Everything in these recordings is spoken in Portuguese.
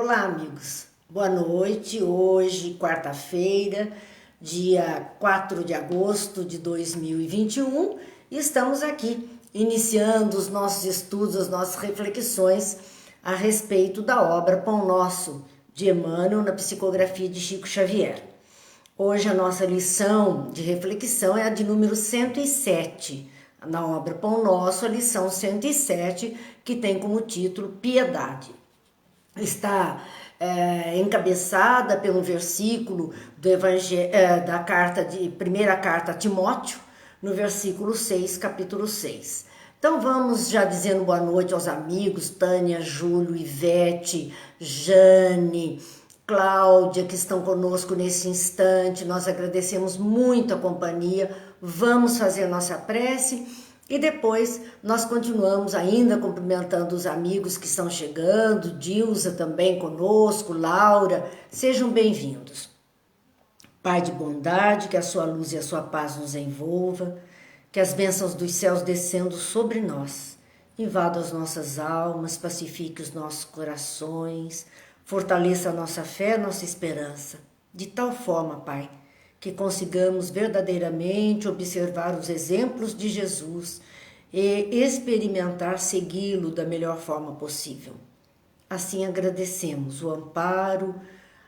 Olá, amigos. Boa noite. Hoje, quarta-feira, dia 4 de agosto de 2021, estamos aqui iniciando os nossos estudos, as nossas reflexões a respeito da obra Pão Nosso, de Emmanuel, na psicografia de Chico Xavier. Hoje a nossa lição de reflexão é a de número 107, na obra Pão Nosso, a lição 107, que tem como título Piedade. Está encabeçada pelo versículo do da primeira carta a Timóteo, no versículo 6, capítulo 6. Então vamos já dizendo boa noite aos amigos, Tânia, Júlio, Ivete, Jane, Cláudia, que estão conosco nesse instante. Nós agradecemos muito a companhia. Vamos fazer a nossa prece e depois nós continuamos ainda cumprimentando os amigos que estão chegando, Dilza também conosco, Laura, sejam bem-vindos. Pai de bondade, que a sua luz e a sua paz nos envolva, que as bênçãos dos céus descendo sobre nós, invada as nossas almas, pacifique os nossos corações, fortaleça a nossa fé, a nossa esperança, de tal forma, Pai, que consigamos verdadeiramente observar os exemplos de Jesus e experimentar segui-lo da melhor forma possível. Assim agradecemos o amparo,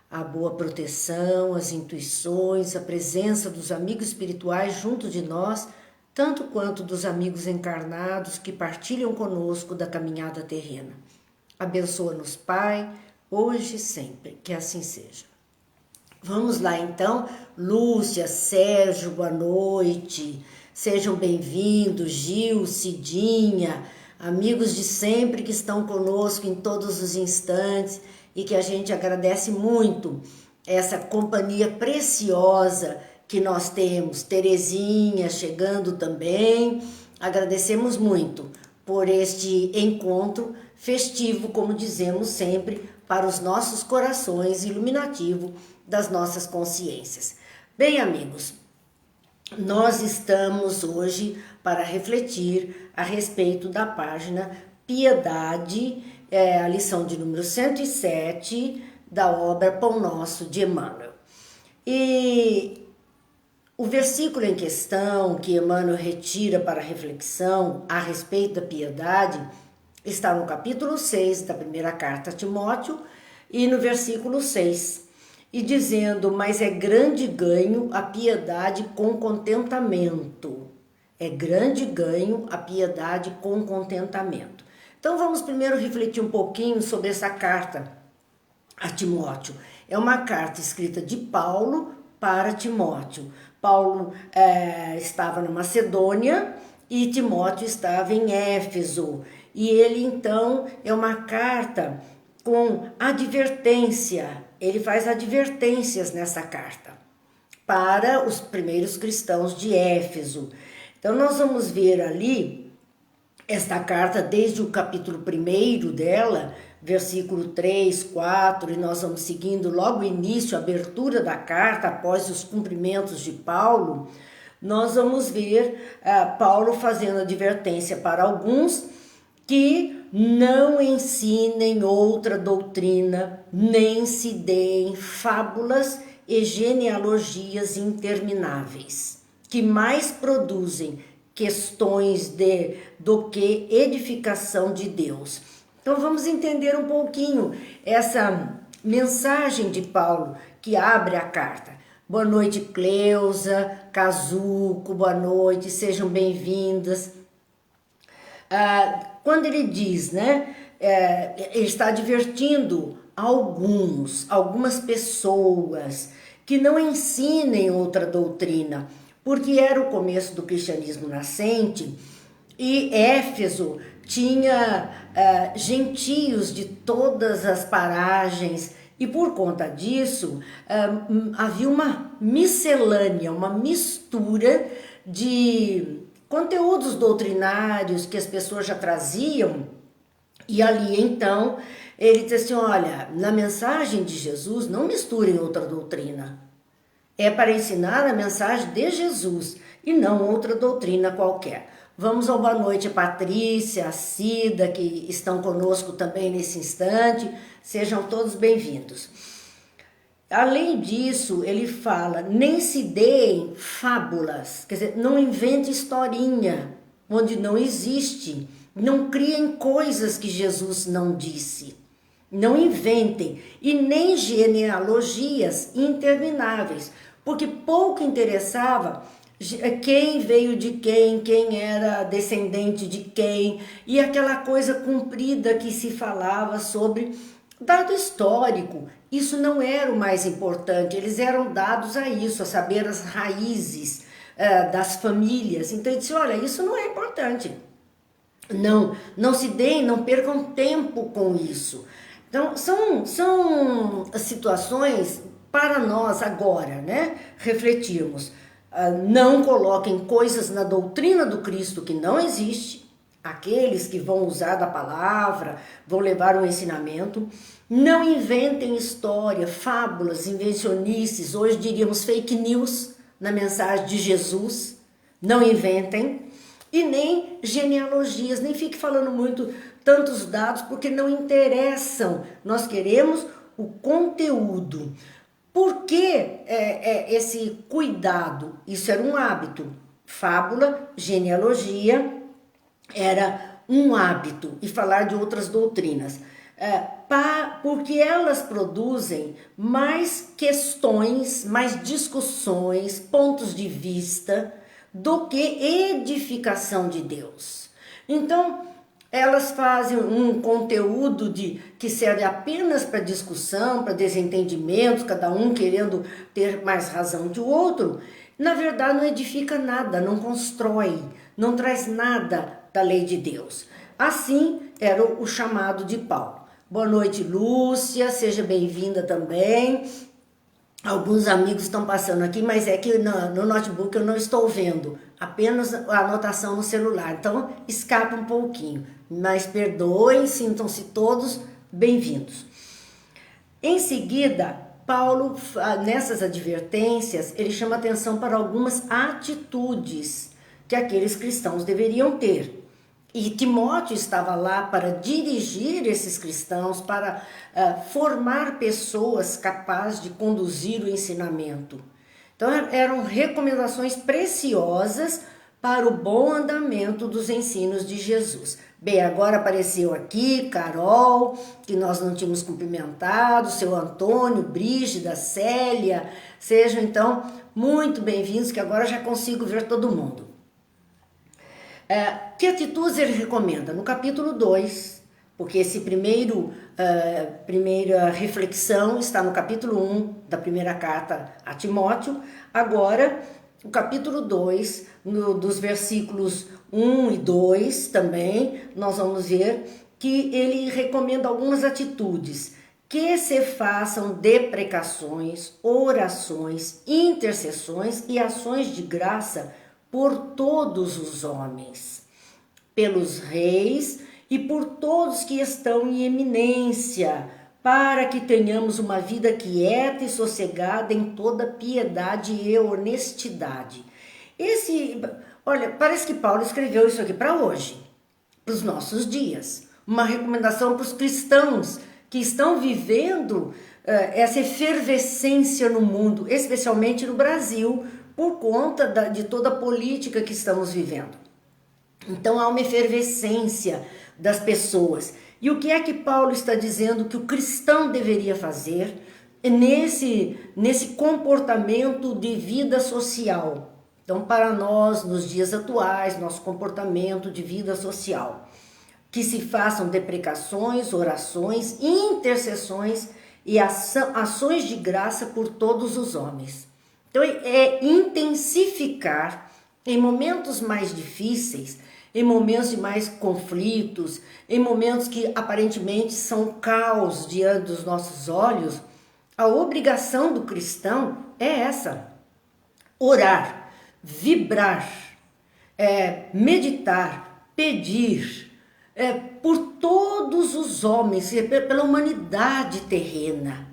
a boa proteção, as intuições, a presença dos amigos espirituais junto de nós, tanto quanto dos amigos encarnados que partilham conosco da caminhada terrena. Abençoa-nos, Pai, hoje e sempre, que assim seja. Vamos lá então, Lúcia, Sérgio, boa noite, sejam bem-vindos, Gil, Cidinha, amigos de sempre que estão conosco em todos os instantes e que a gente agradece muito essa companhia preciosa que nós temos, Terezinha chegando também, agradecemos muito por este encontro festivo, como dizemos sempre, para os nossos corações, iluminativo das nossas consciências. Bem, amigos, nós estamos hoje para refletir a respeito da página Piedade, a lição de número 107 da obra Pão Nosso de Emmanuel. E o versículo em questão que Emmanuel retira para reflexão a respeito da piedade está no capítulo 6 da primeira carta a Timóteo e no versículo 6, e dizendo, mas é grande ganho a piedade com contentamento. É grande ganho a piedade com contentamento. Então vamos primeiro refletir um pouquinho sobre essa carta a Timóteo. É uma carta escrita de Paulo para Timóteo. Paulo estava na Macedônia e Timóteo estava em Éfeso. E ele então é uma carta com advertência. Ele faz advertências nessa carta para os primeiros cristãos de Éfeso. Então nós vamos ver ali esta carta desde o capítulo 1 dela, versículo 3, 4, e nós vamos seguindo logo o início, a abertura da carta, após os cumprimentos de Paulo, nós vamos ver Paulo fazendo advertência para alguns que não ensinem outra doutrina, nem se deem fábulas e genealogias intermináveis, que mais produzem questões do que edificação de Deus. Então vamos entender um pouquinho essa mensagem de Paulo que abre a carta. Boa noite, Cleusa, Cazuco, boa noite, sejam bem-vindas. Quando ele diz, ele está advertindo algumas pessoas que não ensinem outra doutrina, porque era o começo do cristianismo nascente e Éfeso tinha gentios de todas as paragens e por conta disso havia uma miscelânea, uma mistura de conteúdos doutrinários que as pessoas já traziam, e ali então ele diz assim, olha, na mensagem de Jesus não misturem outra doutrina, é para ensinar a mensagem de Jesus e não outra doutrina qualquer. Vamos ao boa noite a Patrícia, a Cida, que estão conosco também nesse instante. Sejam todos bem-vindos. Além disso, ele fala, nem se deem fábulas, quer dizer, não invente historinha onde não existe, não criem coisas que Jesus não disse. Não inventem, e nem genealogias intermináveis, porque pouco interessava quem veio de quem era descendente de quem, e aquela coisa comprida que se falava sobre dado histórico. Isso não era o mais importante, eles eram dados a isso, a saber as raízes das famílias. Então ele disse, olha, isso não é importante. Não se deem, não percam tempo com isso. Então, são situações para nós agora, né, refletirmos. Não coloquem coisas na doutrina do Cristo que não existe, aqueles que vão usar da palavra, vão levar um ensinamento. Não inventem história, fábulas, invencionices, hoje diríamos fake news na mensagem de Jesus. Não inventem. E nem genealogias, nem fique falando muito tantos dados, porque não interessam. Nós queremos o conteúdo. Por que esse cuidado? Isso era um hábito. Fábula, genealogia, era um hábito. E falar de outras doutrinas. Porque elas produzem mais questões, mais discussões, pontos de vista, do que edificação de Deus. Então, elas fazem um conteúdo que serve apenas para discussão, para desentendimento, cada um querendo ter mais razão que o outro. Na verdade, não edifica nada, não constrói, não traz nada da lei de Deus. Assim era o chamado de Paulo. Boa noite, Lúcia, seja bem-vinda também. Alguns amigos estão passando aqui, mas é que no notebook eu não estou vendo, apenas a anotação no celular, então escapa um pouquinho, mas perdoem, sintam-se todos bem-vindos. Em seguida, Paulo, nessas advertências, ele chama atenção para algumas atitudes que aqueles cristãos deveriam ter. E Timóteo estava lá para dirigir esses cristãos, para formar pessoas capazes de conduzir o ensinamento. Então eram recomendações preciosas para o bom andamento dos ensinos de Jesus. Bem, agora apareceu aqui Carol, que nós não tínhamos cumprimentado, seu Antônio, Brígida, Célia, sejam então muito bem-vindos, que agora já consigo ver todo mundo. Que atitudes ele recomenda? No capítulo 2, porque esse primeira reflexão está no capítulo 1 da primeira carta a Timóteo. Agora, o capítulo 2, dos versículos 1 e 2 também, nós vamos ver que ele recomenda algumas atitudes que se façam deprecações, orações, intercessões e ações de graça por todos os homens, pelos reis e por todos que estão em eminência, para que tenhamos uma vida quieta e sossegada em toda piedade e honestidade. Olha, parece que Paulo escreveu isso aqui para hoje, para os nossos dias. Uma recomendação para os cristãos que estão vivendo essa efervescência no mundo, especialmente no Brasil, por conta de toda a política que estamos vivendo. Então há uma efervescência das pessoas. E o que é que Paulo está dizendo que o cristão deveria fazer nesse comportamento de vida social? Então, para nós, nos dias atuais, nosso comportamento de vida social, que se façam deprecações, orações, intercessões e ações de graça por todos os homens. Então, é intensificar em momentos mais difíceis, em momentos de mais conflitos, em momentos que aparentemente são caos diante dos nossos olhos. A obrigação do cristão é essa: orar, vibrar, meditar, pedir por todos os homens, pela humanidade terrena,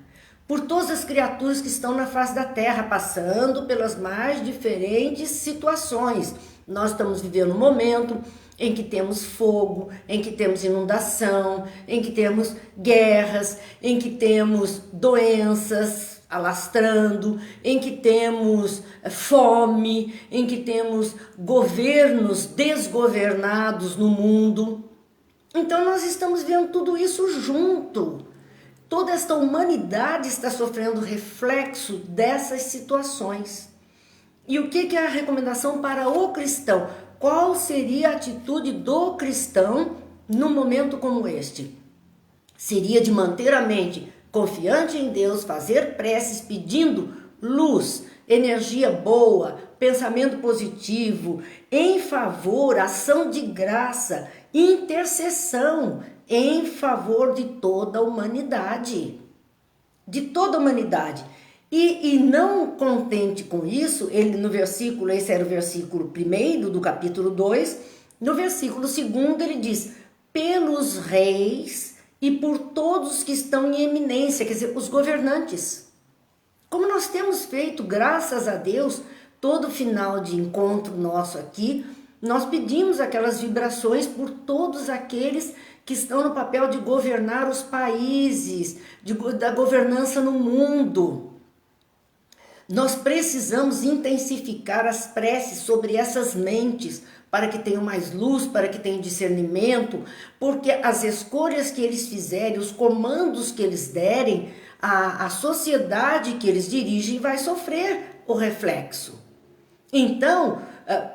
por todas as criaturas que estão na face da terra, passando pelas mais diferentes situações, Nós estamos vivendo um momento em que temos fogo, em que temos inundação, em que temos guerras, em que temos doenças alastrando, em que temos fome, em que temos governos desgovernados no mundo. Então nós estamos vendo tudo isso junto. Toda esta humanidade está sofrendo reflexo dessas situações. E o que é a recomendação para o cristão? Qual seria a atitude do cristão num momento como este? Seria de manter a mente confiante em Deus, fazer preces pedindo luz, energia boa, pensamento positivo, em favor, ação de graça, intercessão em favor de toda a humanidade. De toda a humanidade. E não contente com isso, ele no versículo, esse era o versículo 1 do capítulo 2, no versículo 2 ele diz, pelos reis e por todos que estão em eminência, quer dizer, os governantes. Como nós temos feito, graças a Deus, todo final de encontro nosso aqui, nós pedimos aquelas vibrações por todos aqueles que estão no papel de governar os países, da governança no mundo. Nós precisamos intensificar as preces sobre essas mentes, para que tenham mais luz, para que tenham discernimento, porque as escolhas que eles fizerem, os comandos que eles derem, a sociedade que eles dirigem vai sofrer o reflexo. Então,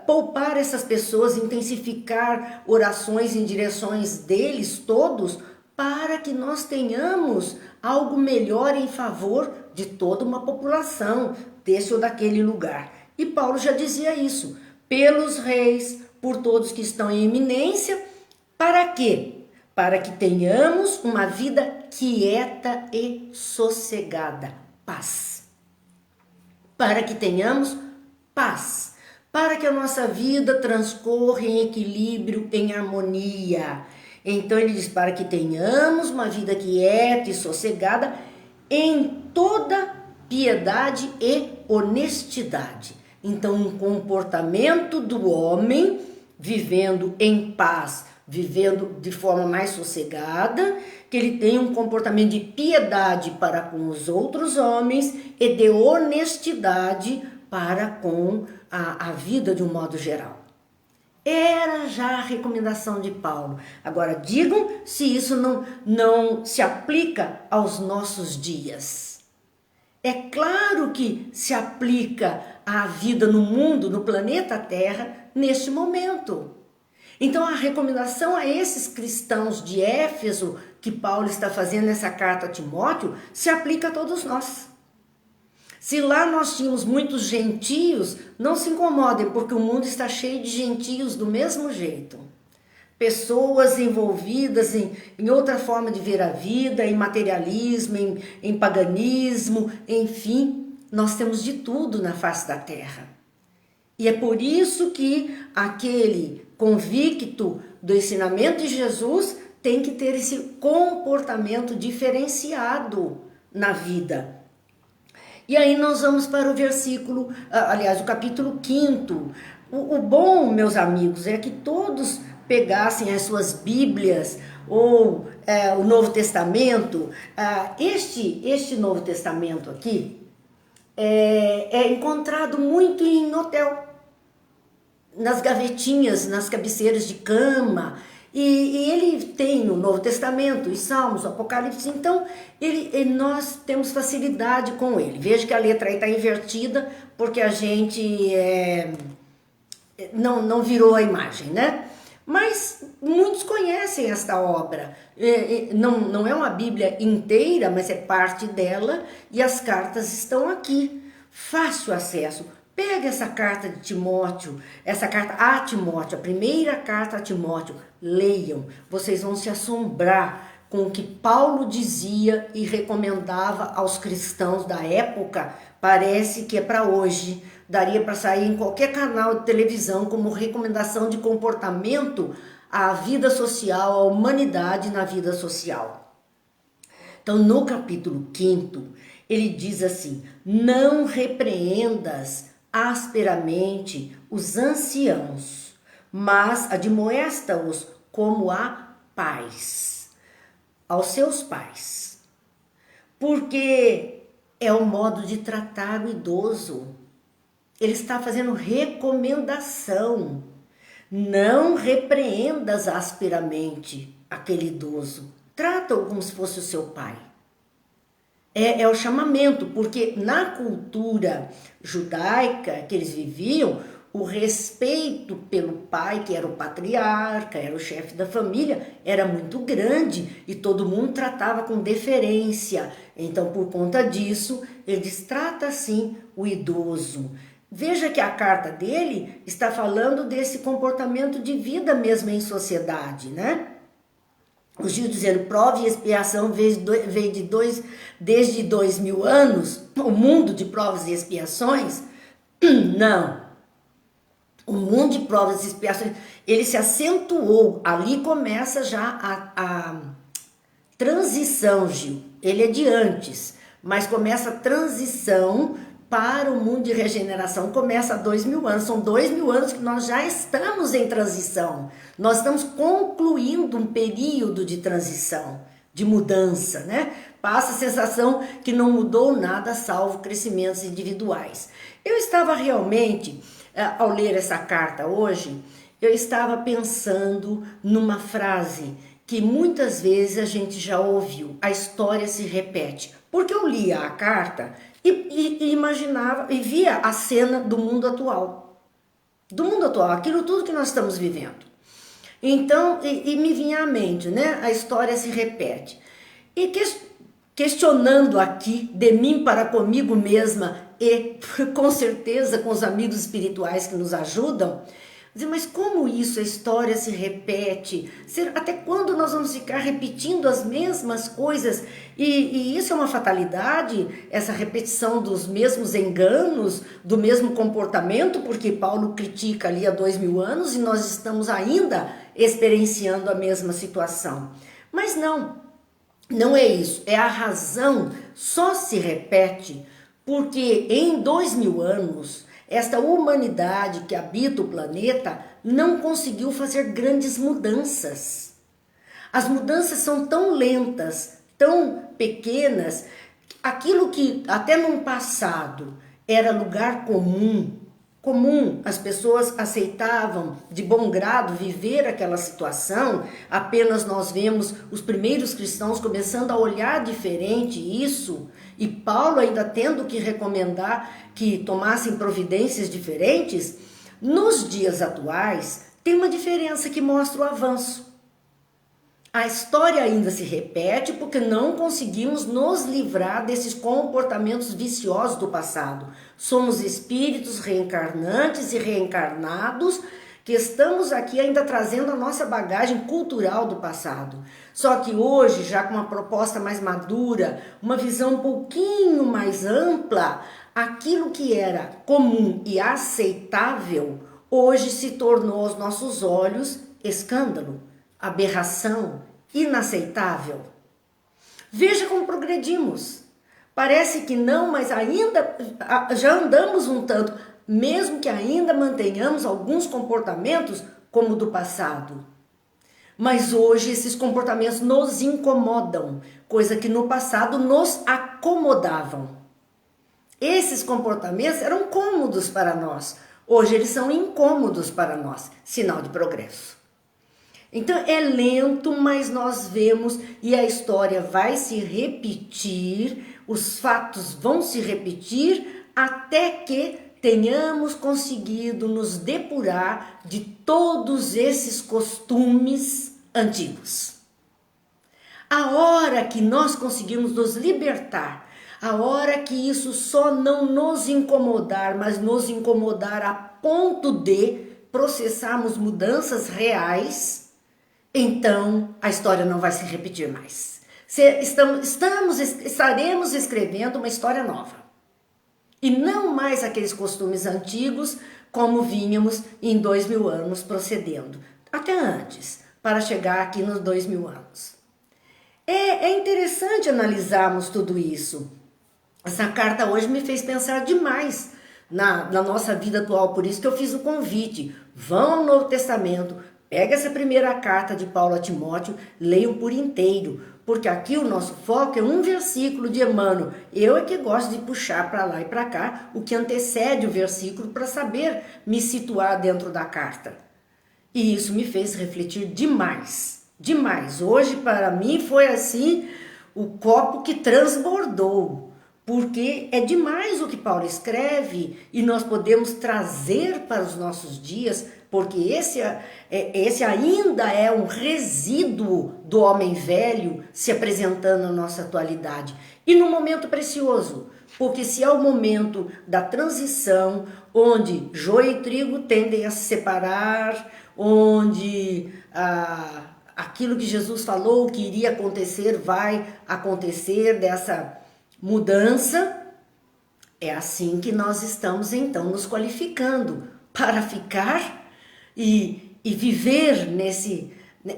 poupar essas pessoas, intensificar orações em direções deles todos, para que nós tenhamos algo melhor em favor de toda uma população desse ou daquele lugar. E Paulo já dizia isso, pelos reis, por todos que estão em eminência, para quê? Para que tenhamos uma vida quieta e sossegada, paz. Para que tenhamos paz, para que a nossa vida transcorra em equilíbrio, em harmonia. Então ele diz, para que tenhamos uma vida quieta e sossegada em toda piedade e honestidade. Então um comportamento do homem vivendo em paz, vivendo de forma mais sossegada, que ele tenha um comportamento de piedade para com os outros homens e de honestidade para com a vida de um modo geral. Era já a recomendação de Paulo. Agora digam se isso não se aplica aos nossos dias. É claro que se aplica à vida no mundo, no planeta Terra, neste momento. Então a recomendação a esses cristãos de Éfeso, que Paulo está fazendo nessa carta a Timóteo, se aplica a todos nós. Se lá nós tínhamos muitos gentios, não se incomodem, porque o mundo está cheio de gentios do mesmo jeito. Pessoas envolvidas em outra forma de ver a vida, em materialismo, em paganismo, enfim, nós temos de tudo na face da terra. E é por isso que aquele convicto do ensinamento de Jesus tem que ter esse comportamento diferenciado na vida. E aí nós vamos para o versículo, aliás, o capítulo 5. O bom, meus amigos, é que todos pegassem as suas Bíblias ou o Novo Testamento. Este Novo Testamento aqui é encontrado muito em hotel, nas gavetinhas, nas cabeceiras de cama. E ele tem o Novo Testamento, os Salmos, o Apocalipse, então nós temos facilidade com ele. Veja que a letra aí está invertida, porque a gente não virou a imagem, né? Mas muitos conhecem esta obra. Não é uma Bíblia inteira, mas é parte dela, e as cartas estão aqui. Fácil acesso. Pega essa carta de Timóteo, essa carta a Timóteo, a primeira carta a Timóteo, leiam. Vocês vão se assombrar com o que Paulo dizia e recomendava aos cristãos da época. Parece que é para hoje, daria para sair em qualquer canal de televisão como recomendação de comportamento à vida social, à humanidade na vida social. Então, no capítulo 5, ele diz assim, não repreendas asperamente os anciãos, mas admoesta-os como a pais, aos seus pais. Porque é o modo de tratar o idoso. Ele está fazendo recomendação. Não repreendas asperamente aquele idoso. Trata-o como se fosse o seu pai. É o chamamento, porque na cultura judaica que eles viviam, o respeito pelo pai, que era o patriarca, era o chefe da família, era muito grande e todo mundo tratava com deferência. Então, por conta disso, eles tratam assim o idoso. Veja que a carta dele está falando desse comportamento de vida mesmo em sociedade, né? O Gil dizendo, prova e expiação desde 2000 anos, o mundo de provas e expiações, não. O mundo de provas e expiações, ele se acentuou, ali começa já a transição, Gil, ele é de antes, mas começa a transição para o mundo de regeneração, começa há 2000 anos, são 2000 anos que nós já estamos em transição, nós estamos concluindo um período de transição, de mudança, né? Passa a sensação que não mudou nada, salvo crescimentos individuais. Eu estava realmente, ao ler essa carta hoje, eu estava pensando numa frase que muitas vezes a gente já ouviu, a história se repete, porque eu lia a carta e imaginava e via a cena do mundo atual, aquilo tudo que nós estamos vivendo. Então, e me vinha à mente, né? A história se repete. E questionando aqui de mim para comigo mesma e com certeza com os amigos espirituais que nos ajudam, dizer, mas como isso, a história se repete? Até quando nós vamos ficar repetindo as mesmas coisas? E isso é uma fatalidade, essa repetição dos mesmos enganos, do mesmo comportamento, porque Paulo critica ali há 2000 anos e nós estamos ainda experienciando a mesma situação. Mas não é isso, é a razão, só se repete porque em 2000 anos esta humanidade que habita o planeta não conseguiu fazer grandes mudanças. As mudanças são tão lentas, tão pequenas, aquilo que até no passado era lugar comum, as pessoas aceitavam de bom grado viver aquela situação, apenas nós vemos os primeiros cristãos começando a olhar diferente isso, e Paulo ainda tendo que recomendar que tomassem providências diferentes. Nos dias atuais tem uma diferença que mostra o avanço. A história ainda se repete porque não conseguimos nos livrar desses comportamentos viciosos do passado. Somos espíritos reencarnantes e reencarnados que estamos aqui ainda trazendo a nossa bagagem cultural do passado. Só que hoje, já com uma proposta mais madura, uma visão um pouquinho mais ampla, aquilo que era comum e aceitável, hoje se tornou aos nossos olhos escândalo, aberração, inaceitável. Veja como progredimos. Parece que não, mas ainda já andamos um tanto, mesmo que ainda mantenhamos alguns comportamentos como o do passado. Mas hoje esses comportamentos nos incomodam, coisa que no passado nos acomodavam. Esses comportamentos eram cômodos para nós, hoje eles são incômodos para nós, sinal de progresso. Então é lento, mas nós vemos e a história vai se repetir, os fatos vão se repetir até que tenhamos conseguido nos depurar de todos esses costumes antigos. A hora que nós conseguimos nos libertar, a hora que isso só não nos incomodar, mas nos incomodar a ponto de processarmos mudanças reais, então a história não vai se repetir mais. Estaremos escrevendo uma história nova. E não mais aqueles costumes antigos como vínhamos em 2000 anos procedendo. Até antes, para chegar aqui nos 2000 anos. É interessante analisarmos tudo isso. Essa carta hoje me fez pensar demais na nossa vida atual. Por isso que eu fiz o convite. Vão ao Novo Testamento, pega essa primeira carta de Paulo a Timóteo, leiam por inteiro, porque aqui o nosso foco é um versículo de Emmanuel. Eu é que gosto de puxar para lá e para cá o que antecede o versículo para saber me situar dentro da carta. E isso me fez refletir demais, demais. Hoje para mim foi assim o copo que transbordou, porque é demais o que Paulo escreve e nós podemos trazer para os nossos dias, porque esse ainda é um resíduo do homem velho se apresentando na nossa atualidade. E num momento precioso, porque se é o momento da transição, onde joio e trigo tendem a se separar, onde aquilo que Jesus falou que iria acontecer, vai acontecer, dessa mudança, é assim que nós estamos então nos qualificando para ficar e viver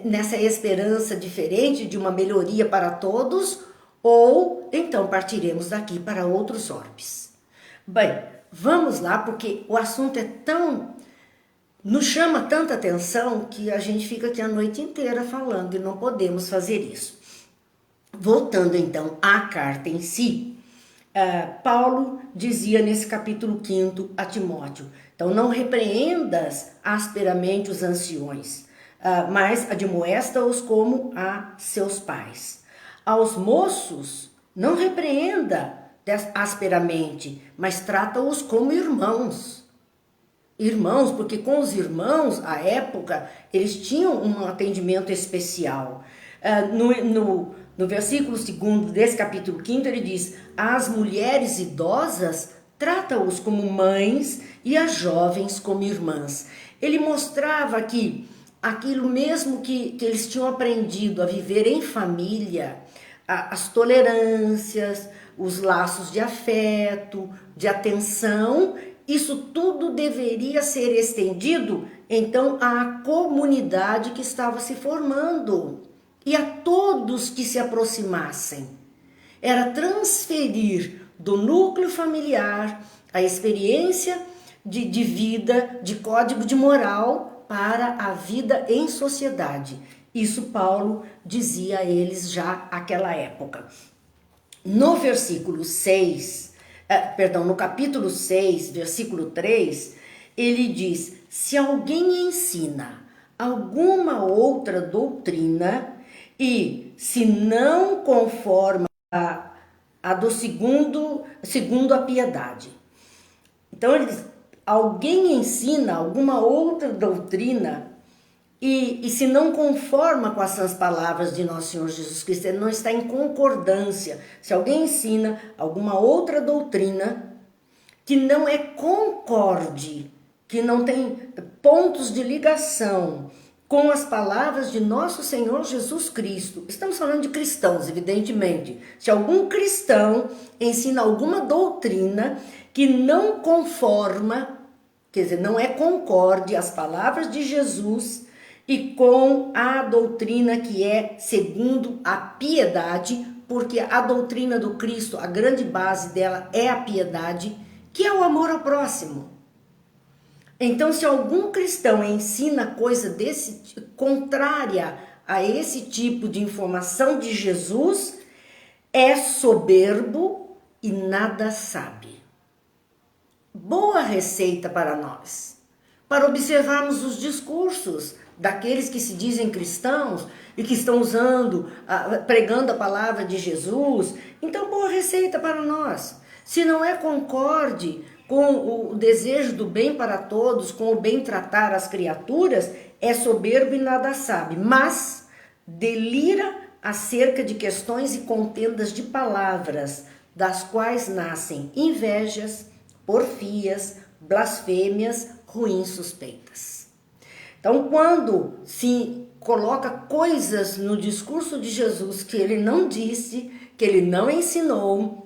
nessa esperança diferente de uma melhoria para todos, ou então partiremos daqui para outros orbes. Bem, vamos lá, porque o assunto nos chama tanta atenção que a gente fica aqui a noite inteira falando e não podemos fazer isso. Voltando então à carta em si, Paulo dizia nesse capítulo 5 a Timóteo: então não repreendas asperamente os anciões, mas admoesta-os como a seus pais. Aos moços não repreenda asperamente, mas trata-os como irmãos. Irmãos, porque com os irmãos, à época, eles tinham um atendimento especial. No versículo 2 desse capítulo 5, ele diz: as mulheres idosas trata-os como mães e as jovens como irmãs. Ele mostrava que aquilo mesmo que eles tinham aprendido a viver em família, as tolerâncias, os laços de afeto, de atenção, isso tudo deveria ser estendido, então, à comunidade que estava se formando e a todos que se aproximassem. Era transferir do núcleo familiar a experiência de vida, de código de moral para a vida em sociedade. Isso Paulo dizia a eles já naquela época. No versículo 6, no capítulo 6, versículo 3, ele diz: se alguém ensina alguma outra doutrina e se não conforma a do segundo a piedade. Então ele diz: alguém ensina alguma outra doutrina e se não conforma com essas palavras de nosso Senhor Jesus Cristo, ele não está em concordância. Se alguém ensina alguma outra doutrina que não é concorde, que não tem pontos de ligação com as palavras de nosso Senhor Jesus Cristo, estamos falando de cristãos, evidentemente. Se algum cristão ensina alguma doutrina que não conforma, quer dizer, não é concorde às palavras de Jesus e com a doutrina que é segundo a piedade, porque a doutrina do Cristo, a grande base dela é a piedade, que é o amor ao próximo. Então, se algum cristão ensina coisa contrária a esse tipo de informação de Jesus, é soberbo e nada sabe. Boa receita para nós, para observarmos os discursos daqueles que se dizem cristãos e que estão pregando a palavra de Jesus. Então, boa receita para nós. Se não é concorde com o desejo do bem para todos, com o bem tratar as criaturas, é soberbo e nada sabe, mas delira acerca de questões e contendas de palavras, das quais nascem invejas, porfias, blasfêmias, ruins suspeitas. Então, quando se coloca coisas no discurso de Jesus que ele não disse, que ele não ensinou,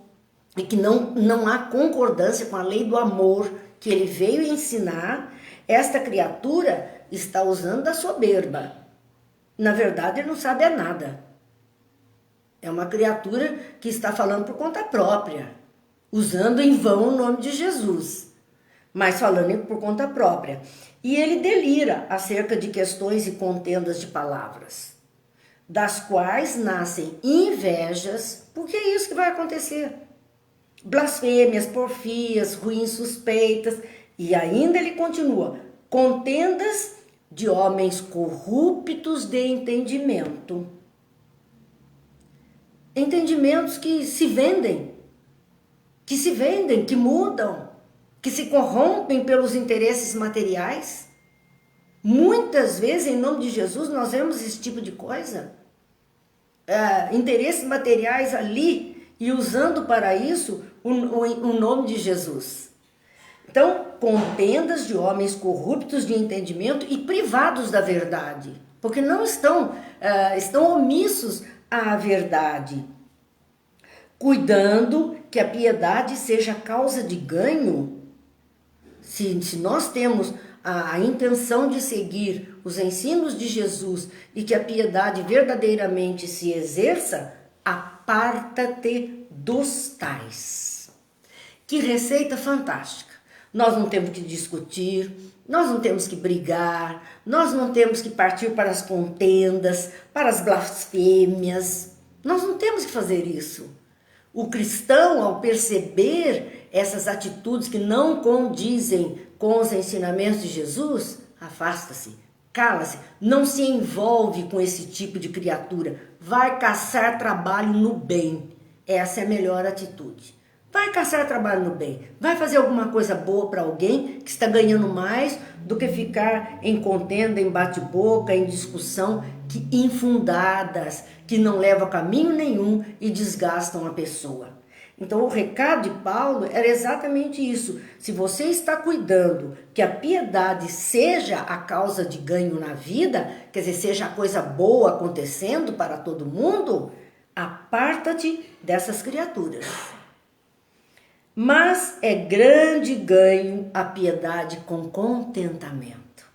e que não há concordância com a lei do amor que ele veio ensinar, esta criatura está usando da soberba. Na verdade, ele não sabe nada. É uma criatura que está falando por conta própria, usando em vão o nome de Jesus. mas falando por conta própria. E ele delira acerca de questões e contendas de palavras, das quais nascem invejas, porque é isso que vai acontecer. Blasfêmias, porfias, ruins suspeitas, e ainda ele continua, contendas de homens corruptos de entendimento. Entendimentos que se vendem, que mudam, que se corrompem pelos interesses materiais. Muitas vezes, em nome de Jesus, nós vemos esse tipo de coisa. Interesses materiais ali e usando para isso o nome de Jesus. Então, contendas de homens corruptos de entendimento e privados da verdade, porque não estão omissos à verdade, cuidando que a piedade seja causa de ganho. Se nós temos a intenção de seguir os ensinos de Jesus e que a piedade verdadeiramente se exerça, aparta-te dos tais. Que receita fantástica! Nós não temos que discutir, nós não temos que brigar, nós não temos que partir para as contendas, para as blasfêmias. Nós não temos que fazer isso. O cristão, ao perceber essas atitudes que não condizem com os ensinamentos de Jesus, afasta-se, cala-se, não se envolve com esse tipo de criatura. Vai caçar trabalho no bem. Essa é a melhor atitude. Vai caçar trabalho no bem. Vai fazer alguma coisa boa para alguém que está ganhando mais do que ficar em contenda, em bate-boca, em discussão infundadas, que não levam a caminho nenhum e desgastam a pessoa. Então o recado de Paulo era exatamente isso. Se você está cuidando que a piedade seja a causa de ganho na vida, quer dizer, seja a coisa boa acontecendo para todo mundo, aparta-te dessas criaturas. Mas é grande ganho a piedade com contentamento.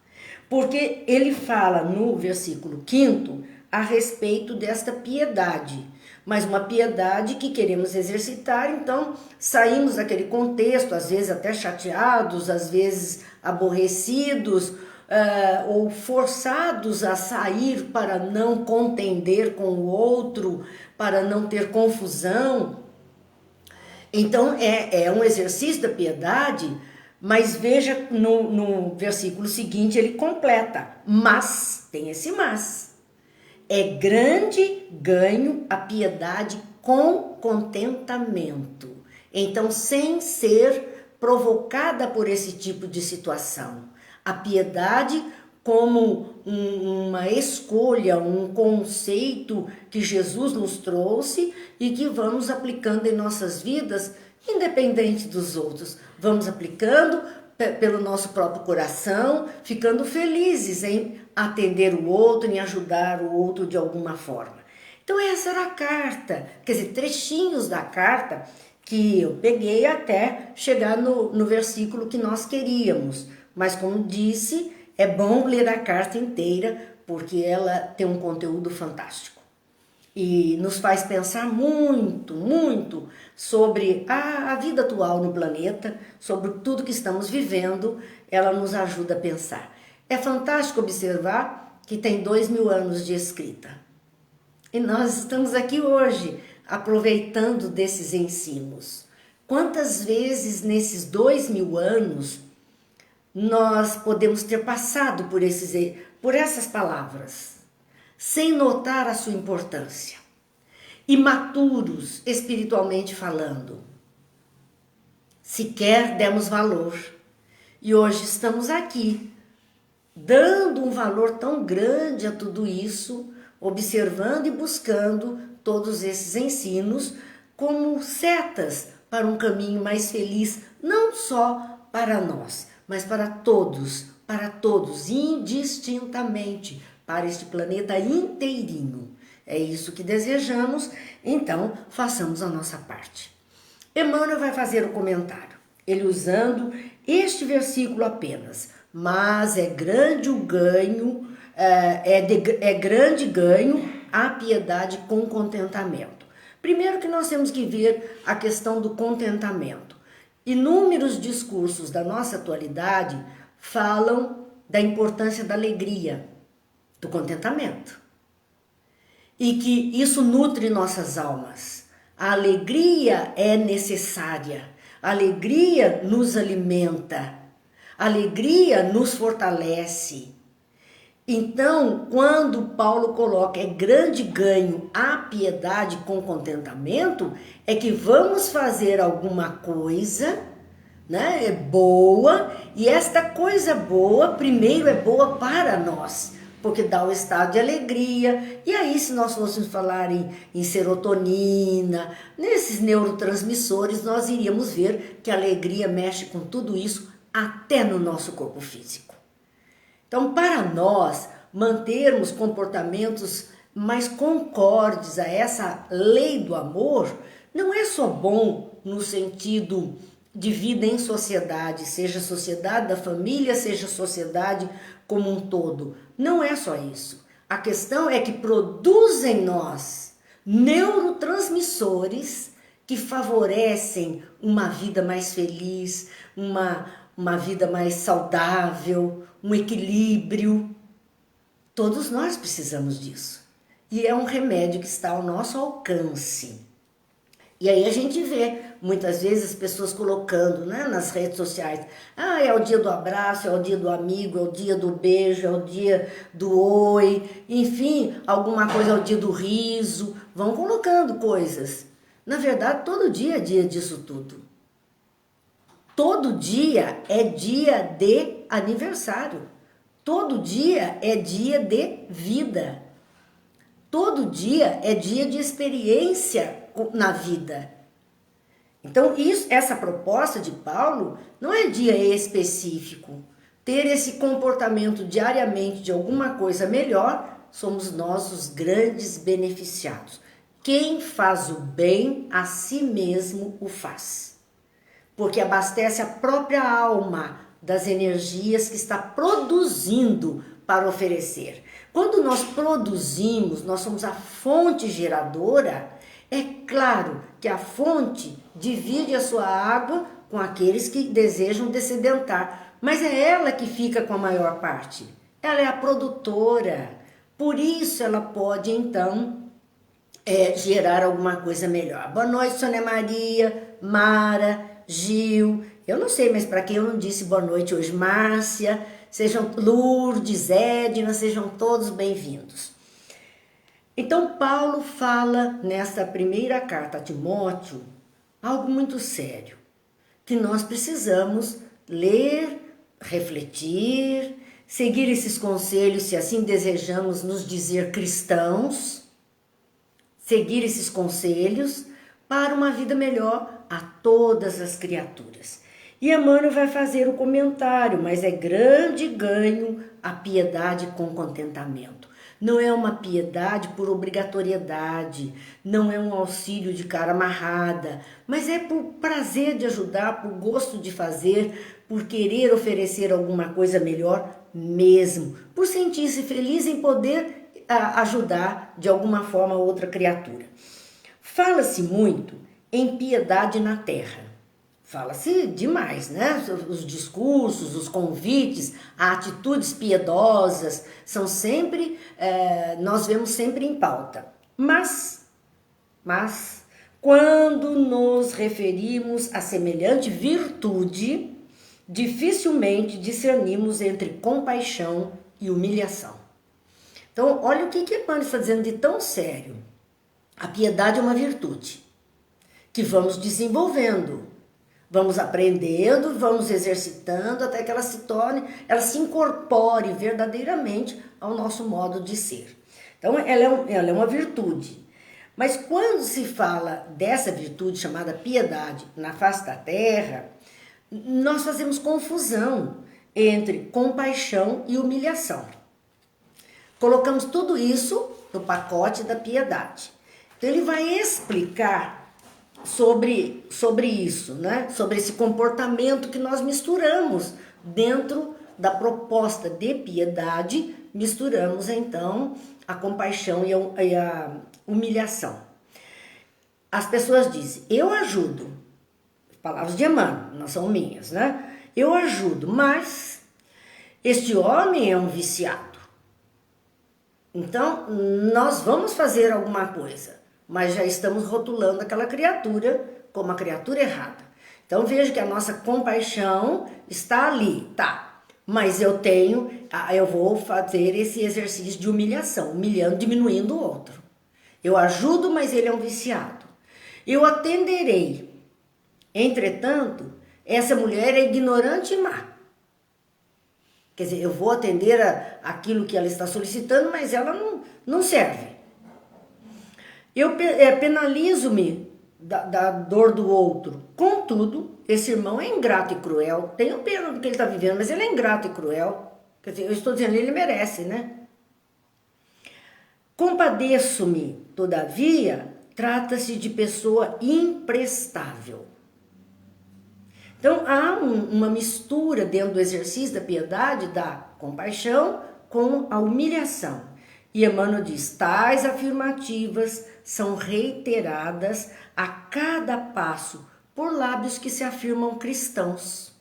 Porque ele fala no versículo 5º a respeito desta piedade. Mas uma piedade que queremos exercitar, então saímos daquele contexto, às vezes até chateados, às vezes aborrecidos, ou forçados a sair para não contender com o outro, para não ter confusão. Então é um exercício da piedade, mas veja no versículo seguinte ele completa, mas, tem esse mas, é grande ganho a piedade com contentamento. Então, sem ser provocada por esse tipo de situação. A piedade como uma escolha, um conceito que Jesus nos trouxe e que vamos aplicando em nossas vidas, independente dos outros. Vamos aplicando pelo nosso próprio coração, ficando felizes em atender o outro, em ajudar o outro de alguma forma. Então essa era a carta, quer dizer, trechinhos da carta que eu peguei até chegar no versículo que nós queríamos. Mas como disse, é bom ler a carta inteira, porque ela tem um conteúdo fantástico. E nos faz pensar muito, muito sobre a vida atual no planeta, sobre tudo que estamos vivendo, ela nos ajuda a pensar. É fantástico observar que tem 2000 anos de escrita. E nós estamos aqui hoje, aproveitando desses ensinos. Quantas vezes nesses 2000 anos nós podemos ter passado por essas palavras, sem notar a sua importância, imaturos espiritualmente falando, sequer demos valor. E hoje estamos aqui, dando um valor tão grande a tudo isso, observando e buscando todos esses ensinos como setas para um caminho mais feliz, não só para nós, mas para todos, indistintamente, para este planeta inteirinho. É isso que desejamos, então façamos a nossa parte. Emmanuel vai fazer o comentário, ele usando este versículo apenas, mas é grande o ganho, é grande ganho a piedade com contentamento. Primeiro que nós temos que ver a questão do contentamento. Inúmeros discursos da nossa atualidade falam da importância da alegria, do contentamento. E que isso nutre nossas almas. A alegria é necessária. A alegria nos alimenta. A alegria nos fortalece. Então, quando Paulo coloca é grande ganho a piedade com contentamento, é que vamos fazer alguma coisa, né, é boa, e esta coisa boa, primeiro é boa para nós, porque dá o estado de alegria. E aí, se nós fôssemos falar em serotonina, nesses neurotransmissores, nós iríamos ver que a alegria mexe com tudo isso, até no nosso corpo físico. Então, para nós mantermos comportamentos mais concordes a essa lei do amor, não é só bom no sentido de vida em sociedade, seja a sociedade da família, seja a sociedade como um todo. Não é só isso. A questão é que produz em nós neurotransmissores que favorecem uma vida mais feliz, uma vida mais saudável, um equilíbrio. Todos nós precisamos disso. E é um remédio que está ao nosso alcance. E aí a gente vê, muitas vezes, as pessoas colocando, né, nas redes sociais, é o dia do abraço, é o dia do amigo, é o dia do beijo, é o dia do oi, enfim, alguma coisa é o dia do riso, vão colocando coisas. Na verdade, todo dia é dia disso tudo. Todo dia é dia de aniversário. Todo dia é dia de vida. Todo dia é dia de experiência na vida. Então, essa proposta de Paulo não é dia específico. Ter esse comportamento diariamente de alguma coisa melhor, somos nós os grandes beneficiados. Quem faz o bem a si mesmo o faz. Porque abastece a própria alma das energias que está produzindo para oferecer. Quando nós produzimos, nós somos a fonte geradora, é claro que a fonte divide a sua água com aqueles que desejam descedentar, mas é ela que fica com a maior parte. Ela é a produtora, por isso ela pode então gerar alguma coisa melhor. Boa noite, Sônia Maria, Mara, Gil. Eu não sei, mas para quem eu não disse boa noite hoje, Márcia, sejam Lourdes, Edna, sejam todos bem-vindos. Então, Paulo fala nessa primeira carta a Timóteo algo muito sério, que nós precisamos ler, refletir, seguir esses conselhos, se assim desejamos nos dizer cristãos, seguir esses conselhos para uma vida melhor a todas as criaturas. E Emmanuel vai fazer o comentário, mas é grande ganho a piedade com contentamento. Não é uma piedade por obrigatoriedade, não é um auxílio de cara amarrada, mas é por prazer de ajudar, por gosto de fazer, por querer oferecer alguma coisa melhor mesmo, por sentir-se feliz em poder ajudar de alguma forma outra criatura. Fala-se muito em piedade na terra. Fala-se demais, né? Os discursos, os convites, as atitudes piedosas são sempre, nós vemos sempre em pauta. Mas, quando nos referimos a semelhante virtude, dificilmente discernimos entre compaixão e humilhação. Então, olha o que Emmanuel está dizendo de tão sério. A piedade é uma virtude que vamos desenvolvendo. Vamos aprendendo, vamos exercitando até que ela se incorpore verdadeiramente ao nosso modo de ser. Então, ela é uma virtude. Mas quando se fala dessa virtude chamada piedade na face da terra, nós fazemos confusão entre compaixão e humilhação. Colocamos tudo isso no pacote da piedade. Então, ele vai explicar sobre isso, né? Sobre esse comportamento que nós misturamos dentro da proposta de piedade, misturamos então a compaixão e a humilhação. As pessoas dizem, eu ajudo. palavras de Emmanuel, não são minhas, né? Eu ajudo, mas este homem é um viciado. Então, nós vamos fazer alguma coisa, mas já estamos rotulando aquela criatura como uma criatura errada. Então, veja que a nossa compaixão está ali, tá? Mas eu vou fazer esse exercício de humilhação, humilhando, diminuindo o outro. Eu ajudo, mas ele é um viciado. Eu atenderei. Entretanto, essa mulher é ignorante e má. Quer dizer, eu vou atender aquilo que ela está solicitando, mas ela não serve. Eu penalizo-me da dor do outro. Contudo, esse irmão é ingrato e cruel. Tenho pena do que ele está vivendo, mas ele é ingrato e cruel. Quer dizer, eu estou dizendo, ele merece, né? Compadeço-me, todavia, trata-se de pessoa imprestável. Então, há uma mistura dentro do exercício da piedade, da compaixão, com a humilhação. E Emmanuel diz, tais afirmativas são reiteradas a cada passo por lábios que se afirmam cristãos.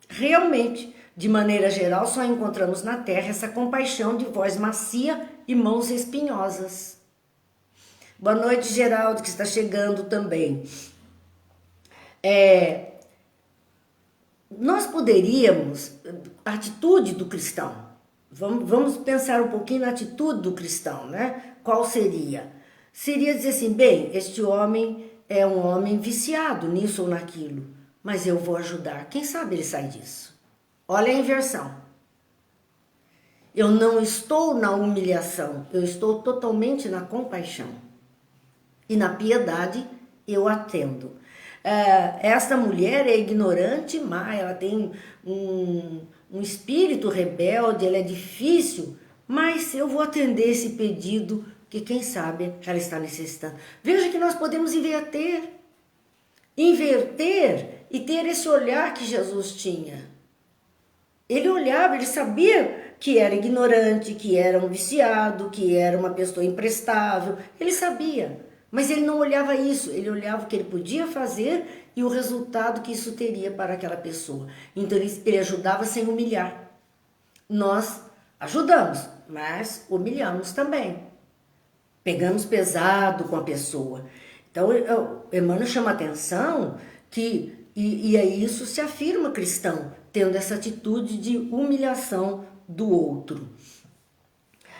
Realmente, de maneira geral, só encontramos na terra essa compaixão de voz macia e mãos espinhosas. Boa noite, Geraldo, que está chegando também. Nós poderíamos, a atitude do cristão, vamos pensar um pouquinho na atitude do cristão, né? Qual seria? Seria dizer assim, bem, este homem é um homem viciado nisso ou naquilo, mas eu vou ajudar, quem sabe ele sai disso. Olha a inversão. Eu não estou na humilhação, eu estou totalmente na compaixão. E na piedade eu atendo. Esta mulher é ignorante, má, ela tem um espírito rebelde, ela é difícil, mas eu vou atender esse pedido que quem sabe ela está necessitando. Veja que nós podemos inverter e ter esse olhar que Jesus tinha. Ele olhava, ele sabia que era ignorante, que era um viciado, que era uma pessoa imprestável, ele sabia. Mas ele não olhava isso, ele olhava o que ele podia fazer e o resultado que isso teria para aquela pessoa. Então ele ajudava sem humilhar. Nós ajudamos, mas humilhamos também. Pegamos pesado com a pessoa. Então Emmanuel chama a atenção que, e aí isso se afirma cristão, tendo essa atitude de humilhação do outro.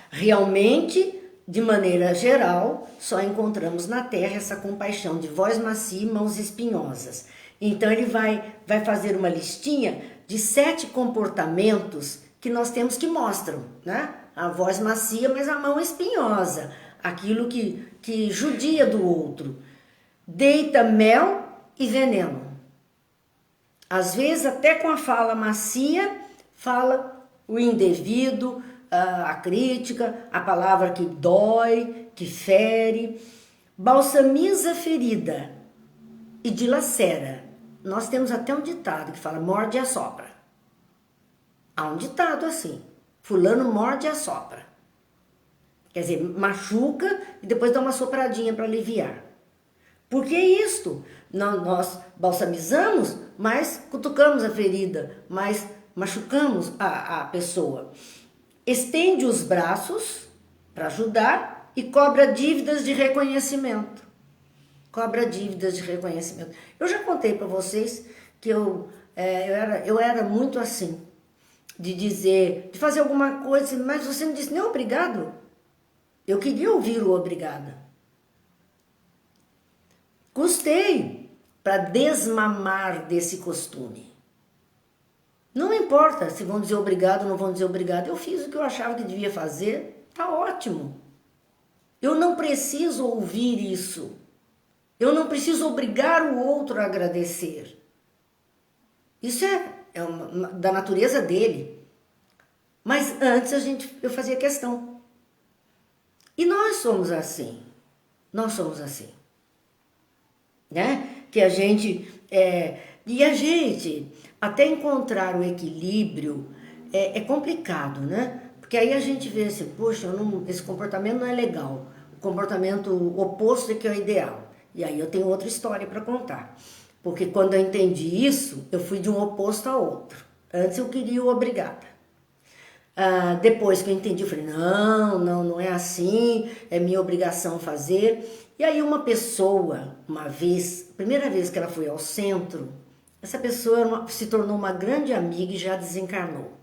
Realmente, de maneira geral, só encontramos na terra essa compaixão de voz macia e mãos espinhosas. Então ele vai fazer uma listinha de 7 comportamentos que nós temos que mostram, né? A voz macia, mas a mão espinhosa, aquilo que judia do outro. Deita mel e veneno. Às vezes até com a fala macia, fala o indevido, a crítica, a palavra que dói, que fere, balsamiza a ferida e dilacera. Nós temos até um ditado que fala, morde e assopra. Há um ditado assim, fulano morde e assopra. Quer dizer, machuca e depois dá uma sopradinha para aliviar. Por que isto? Nós balsamizamos, mas cutucamos a ferida, mas machucamos a pessoa. Estende os braços para ajudar e cobra dívidas de reconhecimento. Cobra dívidas de reconhecimento. Eu já contei para vocês que eu era muito assim, de fazer alguma coisa, mas você não disse nem obrigado. Eu queria ouvir o obrigada. Custei para desmamar desse costume. Não importa se vão dizer obrigado ou não vão dizer obrigado. Eu fiz o que eu achava que devia fazer. Tá ótimo. Eu não preciso ouvir isso. Eu não preciso obrigar o outro a agradecer. Isso é da natureza dele. Mas antes eu fazia questão. E nós somos assim. Nós somos assim. Né? Que a gente... E a gente, até encontrar o equilíbrio, é complicado, né? Porque aí a gente vê assim, poxa, esse comportamento não é legal. O comportamento oposto é que é o ideal. E aí eu tenho outra história para contar. Porque quando eu entendi isso, eu fui de um oposto a outro. Antes eu queria o obrigada. Depois que eu entendi, eu falei, não é assim, é minha obrigação fazer. E aí uma pessoa, uma vez, primeira vez que ela foi ao centro, essa pessoa se tornou uma grande amiga e já desencarnou.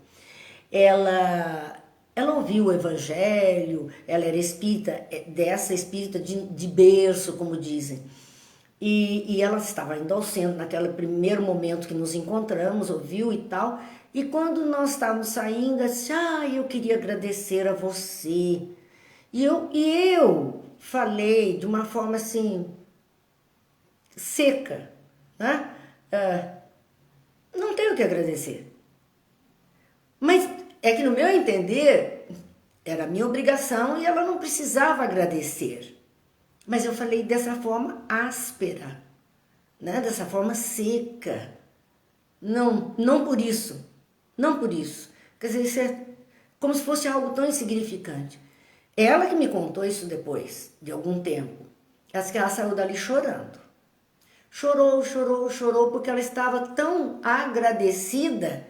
Ela ouviu o evangelho, ela era espírita, dessa espírita de berço, como dizem. E ela estava indo ao centro naquele primeiro momento que nos encontramos, ouviu e tal. E quando nós estávamos saindo, ela disse, eu queria agradecer a você. E eu falei de uma forma assim, seca, né? Não tenho o que agradecer. Mas é que no meu entender, era minha obrigação e ela não precisava agradecer. Mas eu falei dessa forma áspera, né? Dessa forma seca. Não por isso. Não por isso. Quer dizer, isso é como se fosse algo tão insignificante. Ela que me contou isso depois de algum tempo. Acho que ela saiu dali chorando. Chorou, porque ela estava tão agradecida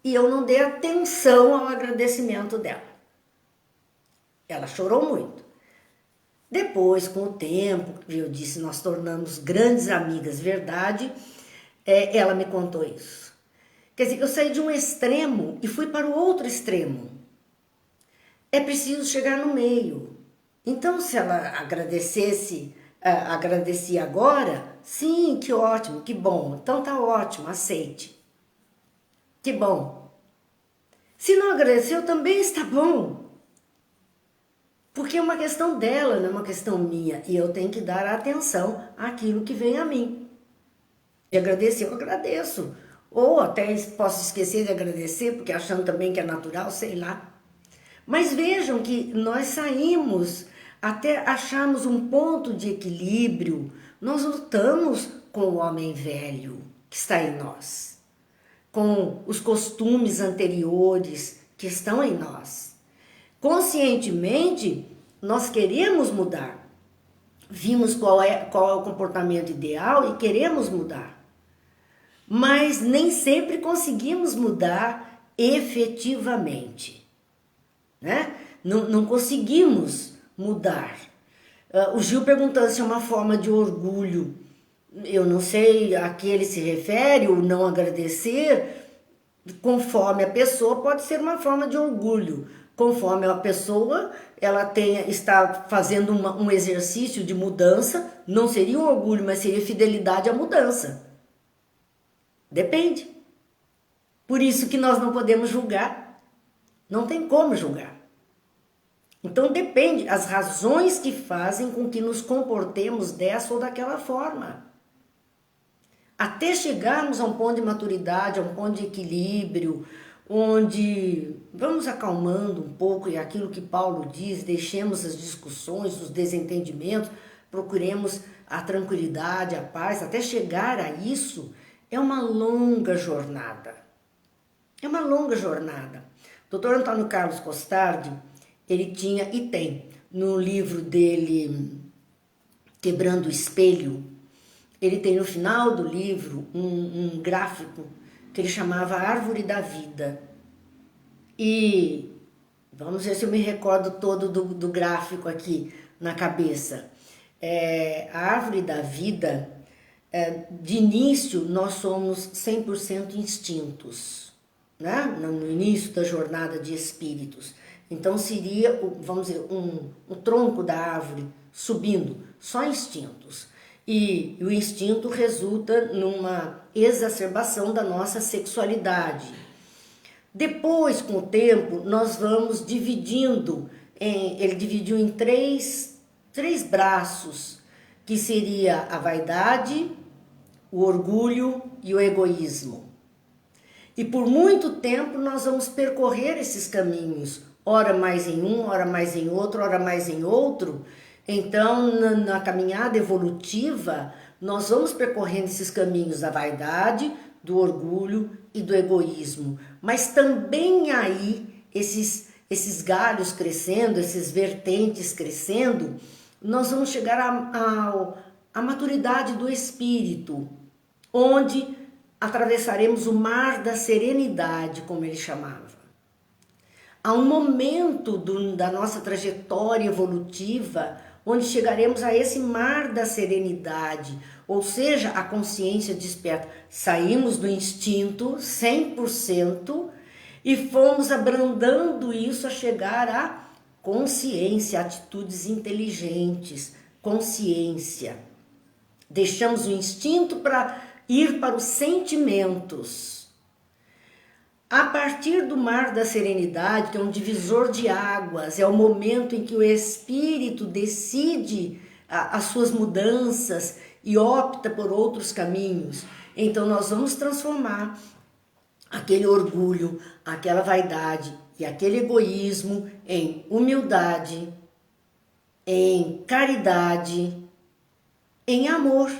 e eu não dei atenção ao agradecimento dela. Ela chorou muito. Depois, com o tempo, eu disse, nós tornamos grandes amigas, verdade, ela me contou isso. Quer dizer, eu saí de um extremo e fui para o outro extremo. É preciso chegar no meio. Então, se ela agradecia agora, sim, que ótimo, que bom, então tá ótimo, aceite. Que bom. Se não agradeceu, também está bom. Porque é uma questão dela, não é uma questão minha. E eu tenho que dar atenção àquilo que vem a mim. E agradecer, eu agradeço. Ou até posso esquecer de agradecer, porque achando também que é natural, sei lá. Mas vejam que nós saímos até acharmos um ponto de equilíbrio. Nós lutamos com o homem velho que está em nós. Com os costumes anteriores que estão em nós. Conscientemente, nós queremos mudar. Vimos qual é o comportamento ideal e queremos mudar. Mas nem sempre conseguimos mudar efetivamente. Né? Não conseguimos mudar. O Gil perguntando se é uma forma de orgulho. Eu não sei a que ele se refere, o não agradecer, conforme a pessoa, pode ser uma forma de orgulho. Conforme a pessoa está fazendo um exercício de mudança, não seria um orgulho, mas seria fidelidade à mudança. Depende. Por isso que nós não podemos julgar. Não tem como julgar. Então depende as razões que fazem com que nos comportemos dessa ou daquela forma. Até chegarmos a um ponto de maturidade, a um ponto de equilíbrio, onde vamos acalmando um pouco, e aquilo que Paulo diz, deixemos as discussões, os desentendimentos, procuremos a tranquilidade, a paz, até chegar a isso, é uma longa jornada. É uma longa jornada. Dr. Antônio Carlos Costardi, ele tinha e tem, no livro dele, Quebrando o Espelho, ele tem no final do livro um gráfico que ele chamava Árvore da Vida. E vamos ver se eu me recordo todo do gráfico aqui na cabeça. A Árvore da Vida, de início, nós somos 100% instintos, né? No início da jornada de espíritos. Então seria, vamos dizer, um tronco da árvore subindo, só instintos. E o instinto resulta numa exacerbação da nossa sexualidade. Depois, com o tempo, nós vamos dividindo, ele dividiu em três braços, que seria a vaidade, o orgulho e o egoísmo. E por muito tempo nós vamos percorrer esses caminhos, ora mais em um, ora mais em outro, ora mais em outro. Então, na caminhada evolutiva, nós vamos percorrendo esses caminhos da vaidade, do orgulho e do egoísmo. Mas também aí, esses galhos crescendo, esses vertentes crescendo, nós vamos chegar à maturidade do espírito, onde atravessaremos o mar da serenidade, como ele chamava. Há um momento da nossa trajetória evolutiva onde chegaremos a esse mar da serenidade, ou seja, a consciência desperta. Saímos do instinto 100% e fomos abrandando isso a chegar à consciência, atitudes inteligentes, consciência. Deixamos o instinto para ir para os sentimentos. A partir do mar da serenidade, que é um divisor de águas, é o momento em que o espírito decide as suas mudanças e opta por outros caminhos. Então nós vamos transformar aquele orgulho, aquela vaidade e aquele egoísmo em humildade, em caridade, em amor.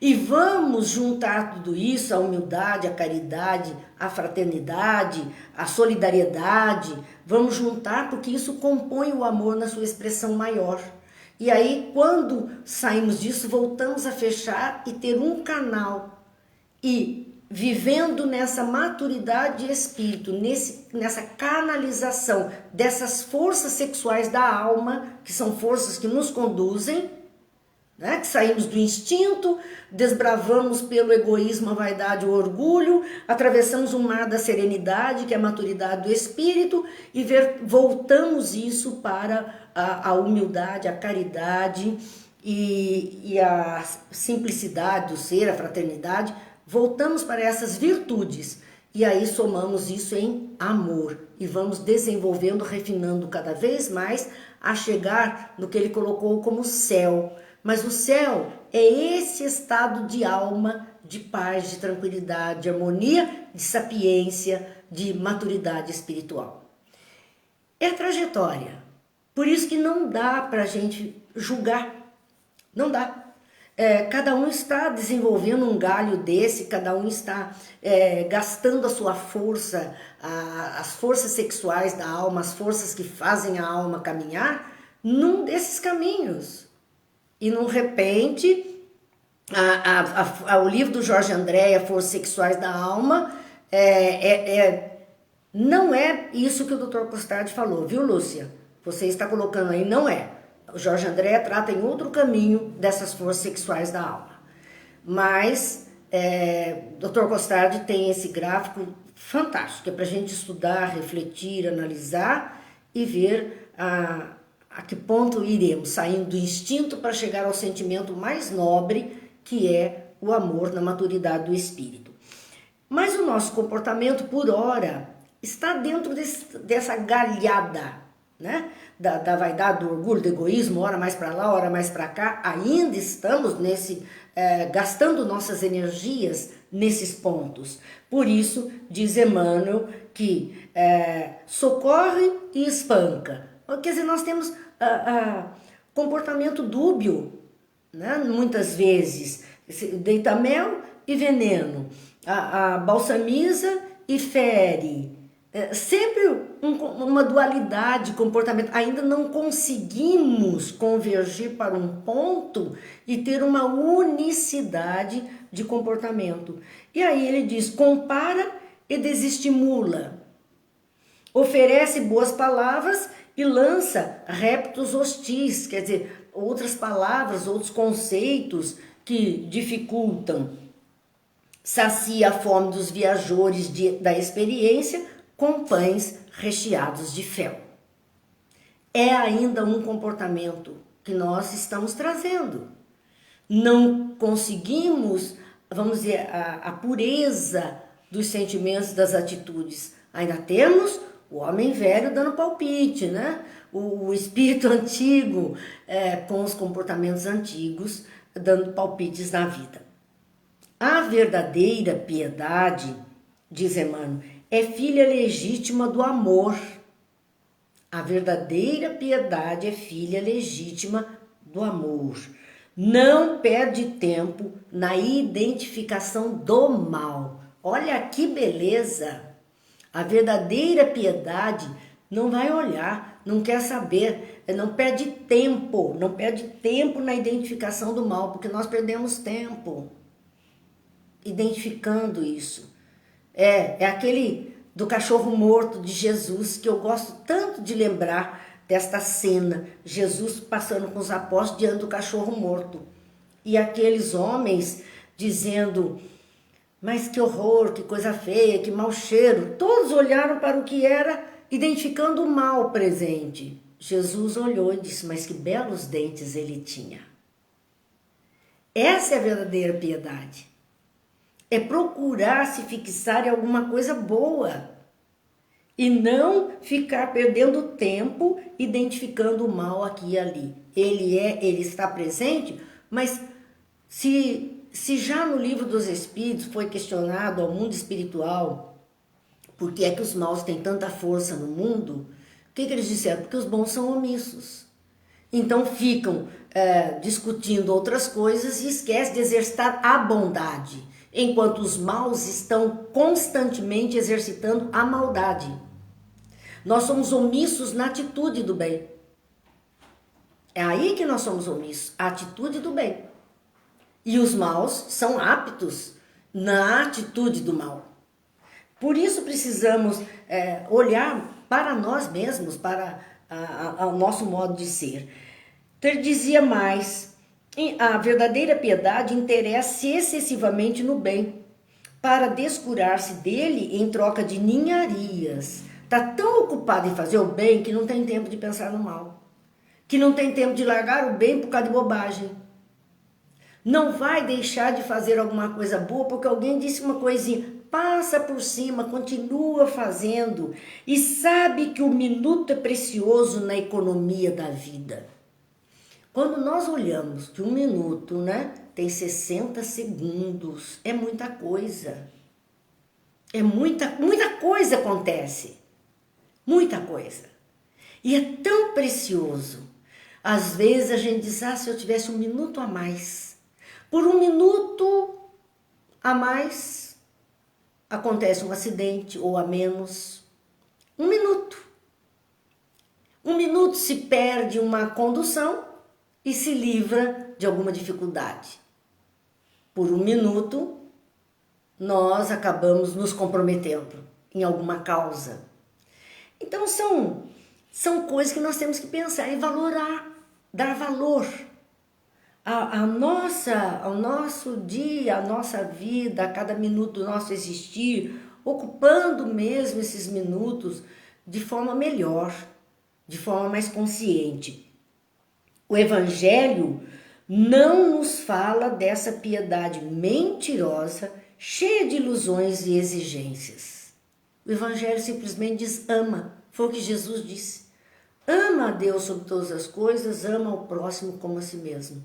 E vamos juntar tudo isso, a humildade, a caridade, a fraternidade, a solidariedade, vamos juntar porque isso compõe o amor na sua expressão maior. E aí, quando saímos disso, voltamos a fechar e ter um canal. E vivendo nessa maturidade de espírito, nessa canalização dessas forças sexuais da alma, que são forças que nos conduzem, né? Que saímos do instinto, desbravamos pelo egoísmo, a vaidade, o orgulho, atravessamos o mar da serenidade, que é a maturidade do espírito, e voltamos isso para a humildade, a caridade e a simplicidade do ser, a fraternidade. Voltamos para essas virtudes e aí somamos isso em amor e vamos desenvolvendo, refinando cada vez mais a chegar no que ele colocou como céu. Mas o céu é esse estado de alma, de paz, de tranquilidade, de harmonia, de sapiência, de maturidade espiritual. É a trajetória. Por isso que não dá para a gente julgar. Não dá. Cada um está desenvolvendo um galho desse, cada um está gastando a sua força, as forças sexuais da alma, as forças que fazem a alma caminhar, num desses caminhos. E, de repente, o livro do Jorge André, Forças Sexuais da Alma, não é isso que o Dr. Costard falou, viu, Lúcia? Você está colocando aí, não é. O Jorge André trata em outro caminho dessas forças sexuais da alma. Mas Dr. Costard tem esse gráfico fantástico, que é para a gente estudar, refletir, analisar e ver a que ponto iremos, saindo do instinto para chegar ao sentimento mais nobre, que é o amor na maturidade do espírito. Mas o nosso comportamento, por hora, está dentro dessa galhada, né? Da vaidade, do orgulho, do egoísmo, ora mais para lá, ora mais para cá. Ainda estamos gastando nossas energias nesses pontos. Por isso, diz Emmanuel que socorre e espanca. Quer dizer, nós temos comportamento dúbio, né? Muitas vezes, deita mel e veneno, balsamiza e fere, sempre uma dualidade de comportamento. Ainda não conseguimos convergir para um ponto e ter uma unicidade de comportamento. E aí ele diz, compara e desestimula, oferece boas palavras e lança reptos hostis, quer dizer, outras palavras, outros conceitos que dificultam. Sacia a fome dos viajores da experiência com pães recheados de fel. É ainda um comportamento que nós estamos trazendo. Não conseguimos, vamos dizer, a pureza dos sentimentos, das atitudes. Ainda temos o homem velho dando palpite, né? O espírito antigo com os comportamentos antigos dando palpites na vida. A verdadeira piedade, diz Emmanuel, é filha legítima do amor. A verdadeira piedade é filha legítima do amor. Não perde tempo na identificação do mal. Olha que beleza! A verdadeira piedade não vai olhar, não quer saber, não perde tempo na identificação do mal, porque nós perdemos tempo. identificando isso. É aquele do cachorro morto de Jesus, que eu gosto tanto de lembrar desta cena, Jesus passando com os apóstolos diante do cachorro morto. E aqueles homens dizendo, mas que horror, que coisa feia, que mau cheiro. Todos olharam para o que era, identificando o mal presente. Jesus olhou e disse, mas que belos dentes ele tinha. Essa é a verdadeira piedade. É procurar se fixar em alguma coisa boa e não ficar perdendo tempo identificando o mal aqui e ali. Ele está presente, mas se já no livro dos Espíritos foi questionado ao mundo espiritual por que é que os maus têm tanta força no mundo, o que eles disseram? Porque os bons são omissos. Então ficam discutindo outras coisas e esquecem de exercitar a bondade, enquanto os maus estão constantemente exercitando a maldade. Nós somos omissos na atitude do bem. É aí que nós somos omissos, a atitude do bem. E os maus são aptos na atitude do mal. Por isso precisamos olhar para nós mesmos, para o nosso modo de ser. Ele dizia mais, a verdadeira piedade interessa-se excessivamente no bem, para descurar-se dele em troca de ninharias. Está tão ocupado em fazer o bem que não tem tempo de pensar no mal, que não tem tempo de largar o bem por causa de bobagem. Não vai deixar de fazer alguma coisa boa porque alguém disse uma coisinha, passa por cima, continua fazendo e sabe que o minuto é precioso na economia da vida. Quando nós olhamos que um minuto, tem 60 segundos, é muita coisa. É muita coisa acontece. Muita coisa. E é tão precioso. Às vezes a gente diz, se eu tivesse um minuto a mais. Por um minuto a mais, acontece um acidente ou a menos. Um minuto. Um minuto se perde uma condução e se livra de alguma dificuldade. Por um minuto, nós acabamos nos comprometendo em alguma causa. Então são coisas que nós temos que pensar e valorar, dar valor ao nosso dia, à nossa vida, a cada minuto do nosso existir, ocupando mesmo esses minutos de forma melhor, de forma mais consciente. O Evangelho não nos fala dessa piedade mentirosa, cheia de ilusões e exigências. O Evangelho simplesmente diz, ama. Foi o que Jesus disse. Ama a Deus sobre todas as coisas, ama ao próximo como a si mesmo.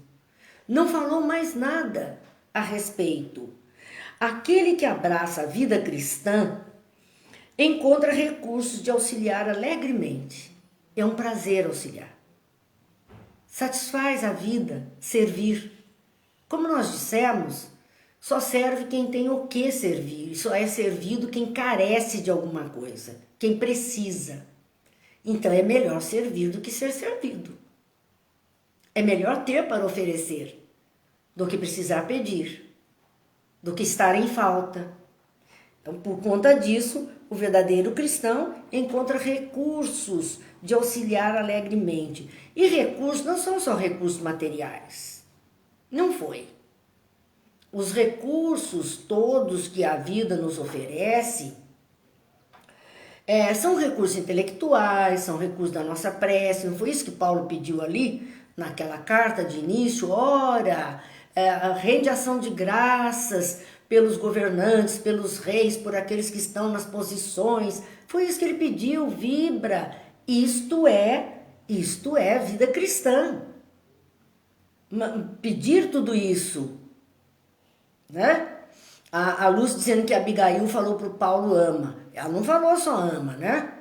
Não falou mais nada a respeito. Aquele que abraça a vida cristã encontra recursos de auxiliar alegremente. É um prazer auxiliar. Satisfaz a vida, servir. Como nós dissemos, só serve quem tem o que servir. Só é servido quem carece de alguma coisa, quem precisa. Então é melhor servir do que ser servido. É melhor ter para oferecer do que precisar pedir, do que estar em falta. Então, por conta disso, o verdadeiro cristão encontra recursos de auxiliar alegremente. E recursos não são só recursos materiais. Não foi. Os recursos todos que a vida nos oferece são recursos intelectuais, são recursos da nossa prece. Não foi isso que Paulo pediu ali, naquela carta de início? Ora, rende ação de graças pelos governantes, pelos reis, por aqueles que estão nas posições. Foi isso que ele pediu, vibra. Isto é vida cristã. Pedir tudo isso, né? A Lúcia dizendo que Abigail falou para o Paulo ama. Ela não falou só ama, né?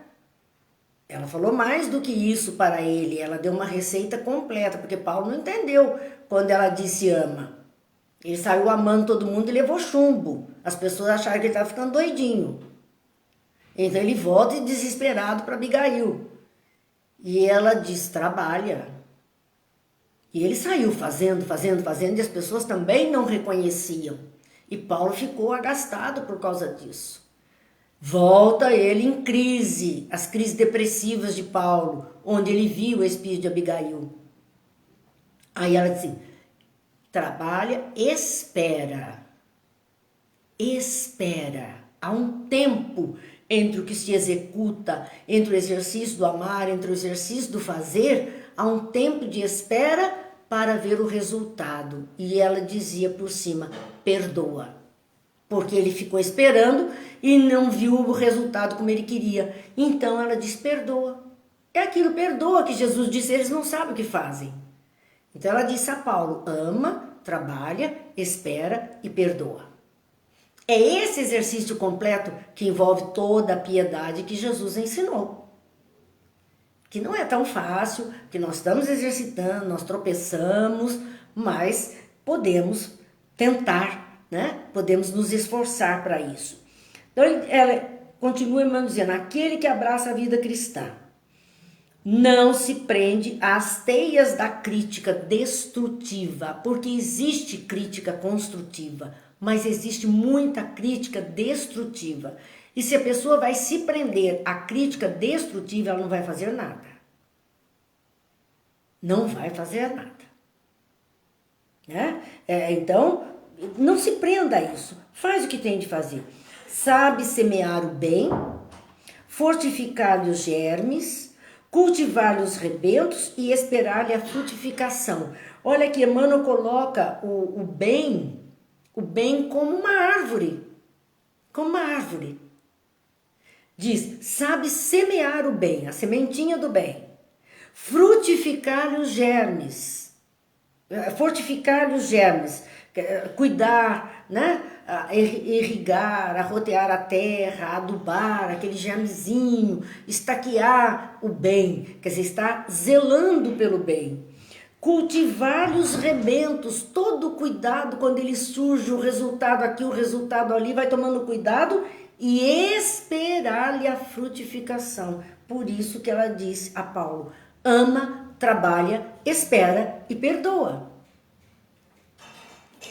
Ela falou mais do que isso para ele. Ela deu uma receita completa, porque Paulo não entendeu quando ela disse ama. Ele saiu amando todo mundo e levou chumbo. As pessoas acharam que ele estava ficando doidinho. Então ele volta desesperado para Abigail. E ela diz, trabalha. E ele saiu fazendo, e as pessoas também não reconheciam. E Paulo ficou agastado por causa disso. Volta ele em crise, as crises depressivas de Paulo, onde ele viu o espírito de Abigail. Aí ela disse, trabalha, espera. Há um tempo entre o que se executa, entre o exercício do amar, entre o exercício do fazer, há um tempo de espera para ver o resultado. E ela dizia por cima, perdoa. Porque ele ficou esperando e não viu o resultado como ele queria. Então ela diz, perdoa. É aquilo, perdoa, que Jesus disse, eles não sabem o que fazem. Então ela disse a Paulo, ama, trabalha, espera e perdoa. É esse exercício completo que envolve toda a piedade que Jesus ensinou. Que não é tão fácil, que nós estamos exercitando, nós tropeçamos, mas podemos tentar, né? Podemos nos esforçar para isso. Então ela continua dizendo, aquele que abraça a vida cristã não se prende às teias da crítica destrutiva, porque existe crítica construtiva, mas existe muita crítica destrutiva. E se a pessoa vai se prender à crítica destrutiva, ela não vai fazer nada. Não vai fazer nada. Né? Então, não se prenda a isso. Faz o que tem de fazer. Sabe semear o bem, fortificar-lhe os germes, cultivar-lhe os rebentos e esperar-lhe a frutificação. Olha que Emmanuel coloca o bem como uma árvore. Como uma árvore. Diz, sabe semear o bem, a sementinha do bem. Frutificar-lhe os germes. Fortificar-lhe os germes. Cuidar, né? Irrigar, arrotear a terra, adubar aquele germezinho, estaquear o bem, quer dizer, está zelando pelo bem. Cultivar os rebentos, todo cuidado quando ele surge, o resultado aqui, o resultado ali, vai tomando cuidado e esperar-lhe a frutificação. Por isso que ela disse a Paulo, ama, trabalha, espera e perdoa.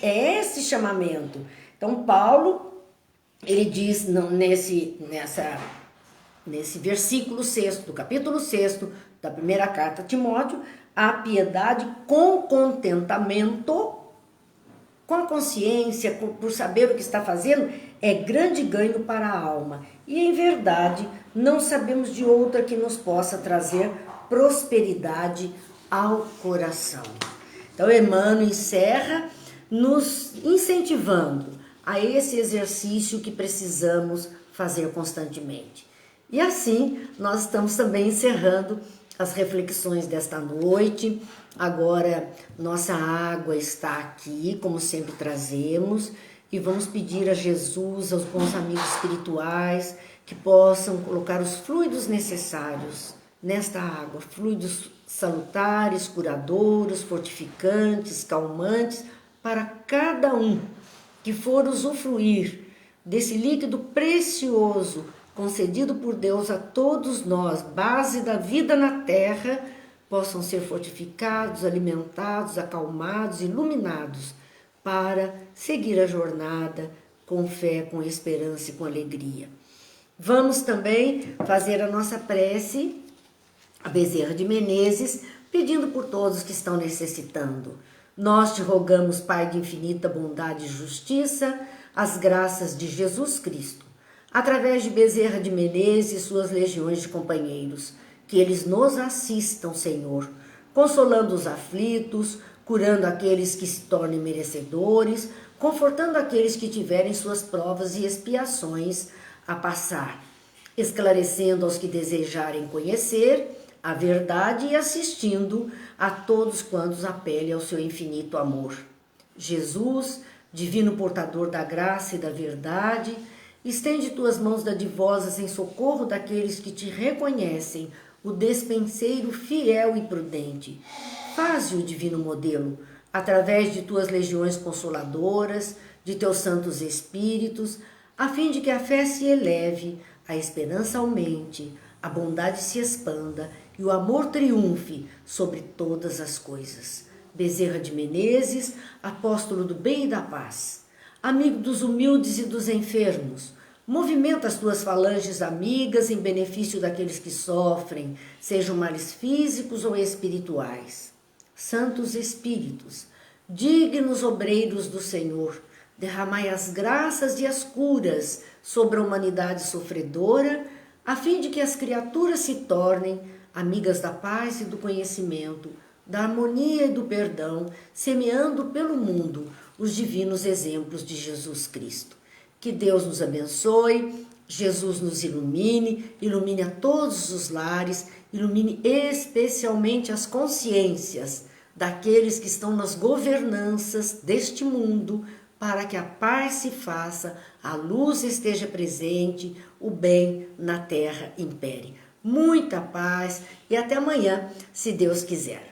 É esse chamamento. Então Paulo, ele diz nesse versículo 6 do capítulo 6 da primeira carta a Timóteo, a piedade com contentamento, com a consciência, por saber o que está fazendo, é grande ganho para a alma. E em verdade, não sabemos de outra que nos possa trazer prosperidade ao coração. Então Emmanuel encerra nos incentivando a esse exercício que precisamos fazer constantemente. E assim, nós estamos também encerrando as reflexões desta noite. Agora, nossa água está aqui, como sempre trazemos, e vamos pedir a Jesus, aos bons amigos espirituais, que possam colocar os fluidos necessários nesta água, fluidos salutares, curadouros, fortificantes, calmantes, para cada um que for usufruir desse líquido precioso concedido por Deus a todos nós, base da vida na terra, possam ser fortificados, alimentados, acalmados, iluminados, para seguir a jornada com fé, com esperança e com alegria. Vamos também fazer a nossa prece, a Bezerra de Menezes, pedindo por todos que estão necessitando. Nós te rogamos, Pai de infinita bondade e justiça, as graças de Jesus Cristo, através de Bezerra de Menezes e suas legiões de companheiros, que eles nos assistam, Senhor, consolando os aflitos, curando aqueles que se tornem merecedores, confortando aqueles que tiverem suas provas e expiações a passar, esclarecendo aos que desejarem conhecer a verdade e assistindo a todos quantos apelem ao seu infinito amor. Jesus, divino portador da graça e da verdade, estende tuas mãos dadivosas em socorro daqueles que te reconhecem, o despenseiro fiel e prudente. Faze o divino modelo, através de tuas legiões consoladoras, de teus santos espíritos, a fim de que a fé se eleve, a esperança aumente, a bondade se expanda e o amor triunfe sobre todas as coisas. Bezerra de Menezes, apóstolo do bem e da paz. amigo dos humildes e dos enfermos. Movimenta as tuas falanges amigas em benefício daqueles que sofrem, sejam males físicos ou espirituais. Santos Espíritos, dignos obreiros do Senhor, derramai as graças e as curas sobre a humanidade sofredora, a fim de que as criaturas se tornem amigas da paz e do conhecimento, da harmonia e do perdão, semeando pelo mundo os divinos exemplos de Jesus Cristo. Que Deus nos abençoe, Jesus nos ilumine, ilumine a todos os lares, ilumine especialmente as consciências daqueles que estão nas governanças deste mundo, para que a paz se faça, a luz esteja presente, o bem na terra impere. Muita paz e até amanhã, se Deus quiser.